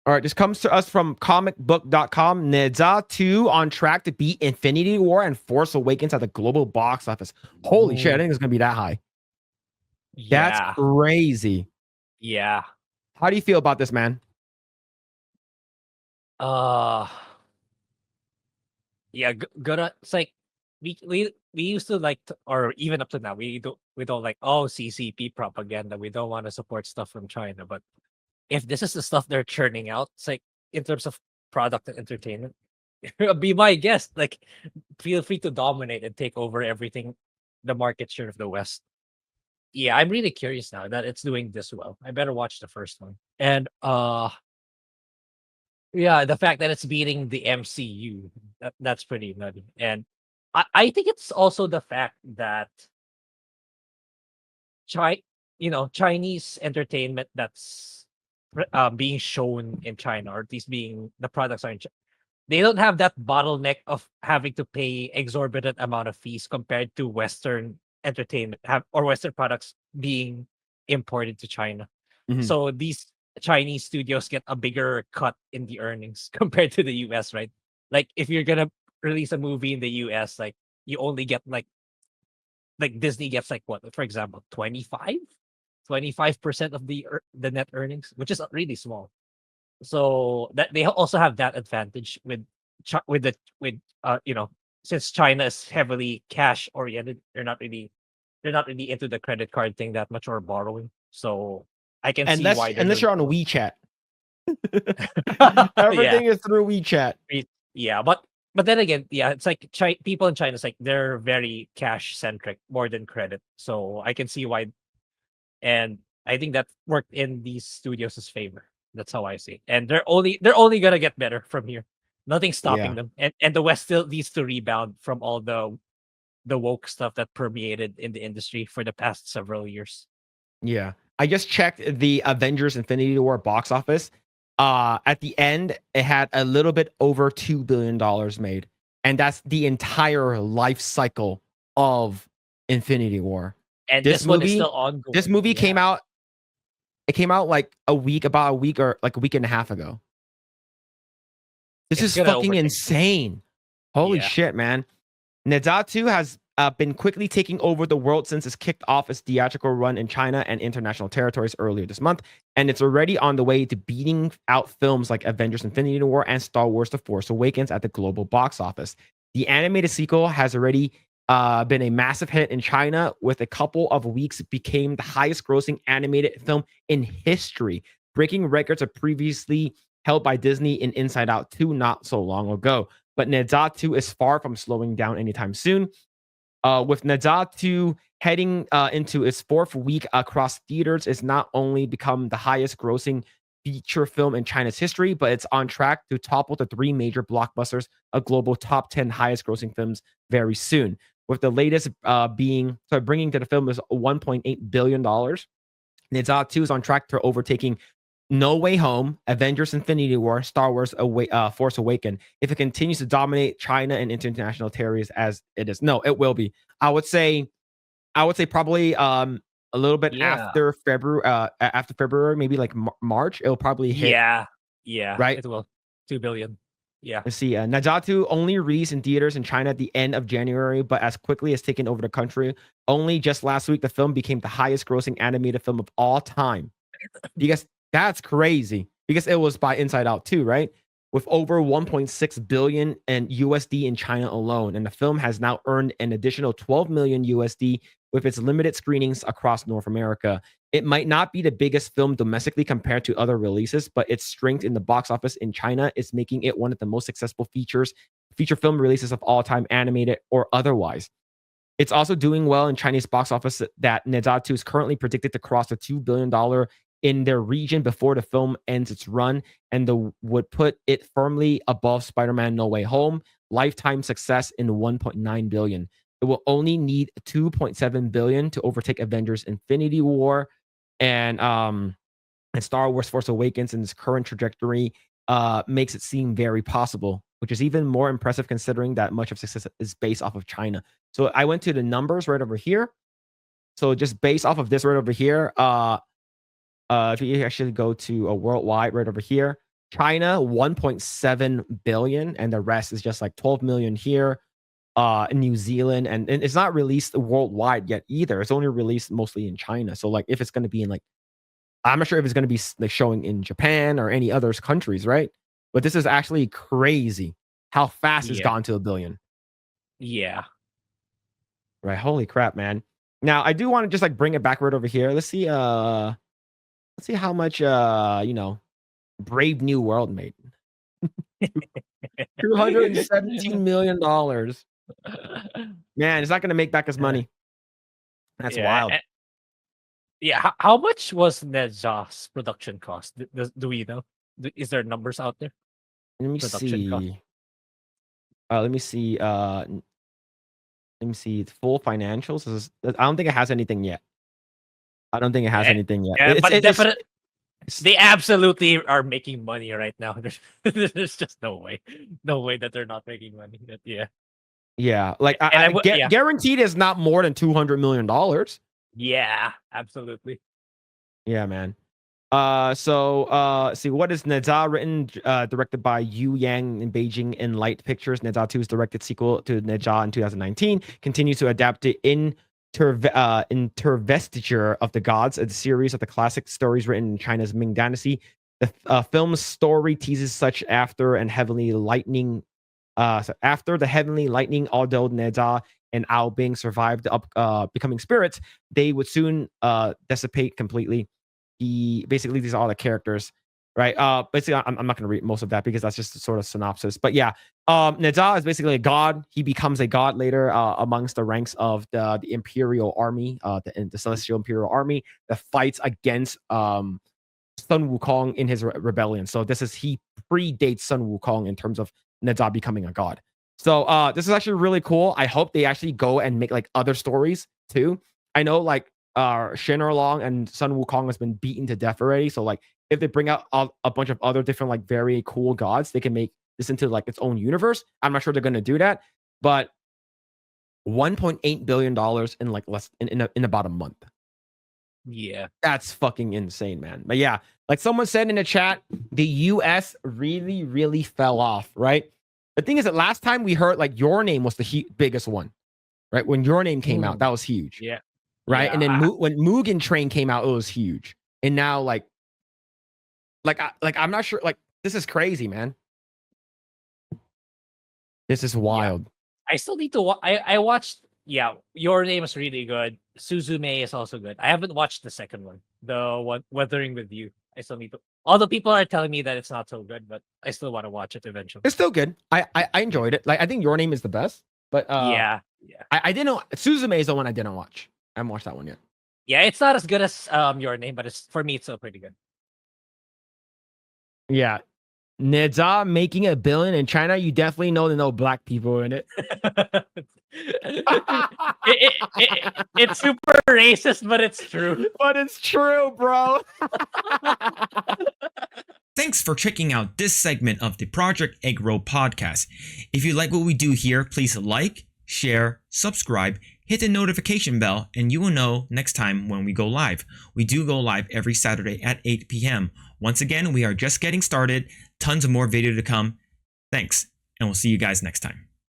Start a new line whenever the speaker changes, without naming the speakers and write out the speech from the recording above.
All right, this comes to us from comicbook.com. Neza 2 on track to beat Infinity War and Force Awakens at the global box office. Holy shit, I think it's going to be that high. That's
Yeah.
crazy.
Yeah.
How do you feel about this, man?
Uh yeah, gonna it's like we used to like or even up to now we don't like CCP propaganda. We don't want to support stuff from China, but if this is the stuff they're churning out, it's like in terms of product and entertainment, be my guest. Like, feel free to dominate and take over everything, the market share of the West. Yeah, I'm really curious now that it's doing this well. I better watch the first one. And yeah, the fact that it's beating the MCU, that's pretty nutty. And I think it's also the fact that Chinese entertainment that's being shown in China, or at least being the products are in China, they don't have that bottleneck of having to pay exorbitant amount of fees compared to Western entertainment or Western products being imported to China.
Mhm.
So these Chinese studios get a bigger cut in the earnings compared to the US, right? Like if you're gonna release a movie in the US, like you only get like Disney gets like what, for example, 25% of the net earnings, which is really small. So that they also have that advantage with since China is heavily cash oriented, they're not really into the credit card thing that much or borrowing. So I can see
Unless
why they're
unless
doing
you're on
so well.
WeChat.
Yeah,
Everything is through WeChat.
yeah, but then again, yeah, it's like people in China, it's like they're very cash centric more than credit. So I can see why, and I think that worked in these studios' favor. That's how I see it. And they're only gonna get better from here. Nothing's stopping
Yeah.
them. And the West still needs to rebound from all the woke stuff that permeated in the industry for the past several years.
Yeah. I just checked the Avengers Infinity War box office. At the end, it had a little bit over $2 billion made. And that's the entire life cycle of Infinity War.
And
This
this one is
movie,
still
this
ongoing.
movie came
Yeah.
out, it came out like about a week or like a week and a half ago. This
It's
is
gonna
fucking
overtake.
insane. Holy
Yeah.
shit, man. Nezatsu has been quickly taking over the world since it's kicked off its theatrical run in China and international territories earlier this month, and it's already on the way to beating out films like Avengers Infinity War and Star Wars The Force Awakens at the global box office. The animated sequel has already been a massive hit in China, with a couple of weeks became the highest grossing animated film in history, breaking records of previously held by Disney in Inside Out 2 not so long ago. But Nezatsu is far from slowing down anytime soon. With Nezatsu heading into its fourth week across theaters, it's not only become the highest grossing feature film in China's history, but it's on track to topple the three major blockbusters, a global top 10 highest grossing films very soon. With the latest bringing to the film is $1.8 billion. Nezatsu is on track to overtaking No Way Home, Avengers Infinity War, Star Wars Force Awaken. If it continues to dominate China and international territories as it is. No, it will be. I would say probably a little bit
Yeah.
after February, maybe like March, it'll probably hit,
Yeah. Yeah.
right?
It will. 2 billion. Yeah.
Let's see. Najatu only released in theaters in China at the end of January, but as quickly as taken over the country. Only just last week, the film became the highest grossing animated film of all time. Because that's crazy. Because it was by Inside Out 2, right? With over 1.6 billion in USD in China alone. And the film has now earned an additional 12 million USD with its limited screenings across North America. It might not be the biggest film domestically compared to other releases, but its strength in the box office in China is making it one of the most successful feature film releases of all time, animated or otherwise. It's also doing well in Chinese box office that Nezatsu is currently predicted to cross the $2 billion in their region before the film ends its run, and would put it firmly above Spider-Man No Way Home, lifetime success in $1.9 billion. It will only need $2.7 billion to overtake Avengers Infinity War and Star Wars Force Awakens in its current trajectory makes it seem very possible, which is even more impressive considering that much of success is based off of China. So I went to the numbers right over here. So just based off of this right over here, if you actually go to a worldwide right over here, China 1.7 billion, and the rest is just like 12 million here. In New Zealand, and it's not released worldwide yet either. It's only released mostly in China. So like if it's going to be in like, I'm not sure if it's going to be like showing in Japan or any other countries, right? But this is actually crazy how fast it's
Yeah.
gotten to a billion.
Yeah.
Right. Holy crap, man. Now I do want to just like bring it backward over here. Let's see how much Brave New World made. $217 million. Man, it's not gonna make back his money. That's wild.
Yeah. How much was Nezha's production cost? Do we know? Is there numbers out there?
Let me
Production cost.
see. Let me see. Let me see. It's full financials. I don't think it has anything yet. I don't think it has anything yet.
Yeah, but definitely, they absolutely are making money right now. There's just no way that they're not making money. Yeah.
Yeah, like guaranteed is not more than $200 million.
Yeah, absolutely.
Yeah, man. See, what is Neza written, directed by Yu Yang in Beijing in Light Pictures. Neza 2's directed sequel to Neza in 2019 continues to adapt the intervestiture of the gods, a series of the classic stories written in China's Ming Dynasty. The film's story teases such after the heavenly lightning, although Neza and Ao Bing survived becoming spirits, they would soon dissipate completely. Basically these are all the characters, right? Basically I'm not going to read most of that because that's just a sort of synopsis. But yeah, Neza is basically a god. He becomes a god later amongst the ranks of the Imperial Army, the Celestial Imperial Army that fights against Sun Wukong in his rebellion. So he predates Sun Wukong in terms of Neza becoming a god. So this is actually really cool. I hope they actually go and make like other stories too. I know like Shenor Long and Sun Wukong has been beaten to death already. So like if they bring out a bunch of other different like very cool gods, they can make this into like its own universe. I'm not sure they're going to do that, but $1.8 billion in like in about a month.
Yeah,
that's fucking insane, man. But yeah, like someone said in the chat, the US really, really fell off, right? The thing is that last time we heard like Your Name was the biggest one, right? When Your Name came out, that was huge.
Yeah.
Right.
Yeah,
And then when Mugen Train came out, it was huge. And now like I'm not sure. Like, this is crazy, man. This is wild.
Yeah. I still need to I watched, Your Name is really good. Suzume is also good. I haven't watched the second one, the one Weathering with You. I still need to. All the people are telling me that it's not so good, but I still want to watch it eventually.
It's still good. I enjoyed it. Like, I think Your Name is the best. But
yeah.
I didn't know. Suzume is the one I didn't watch. I haven't watched that one yet.
Yeah, it's not as good as Your Name, but for me it's still pretty good.
Yeah. Neza making $1 billion in China, you definitely know there are no black people in it.
It's super racist, but it's true.
But it's true, bro.
Thanks for checking out this segment of the Project Eggroll podcast. If you like what we do here, please like, share, subscribe, hit the notification bell, and you will know next time when we go live. We do go live every Saturday at 8 p.m. Once again, we are just getting started. Tons of more video to come. Thanks, and we'll see you guys next time.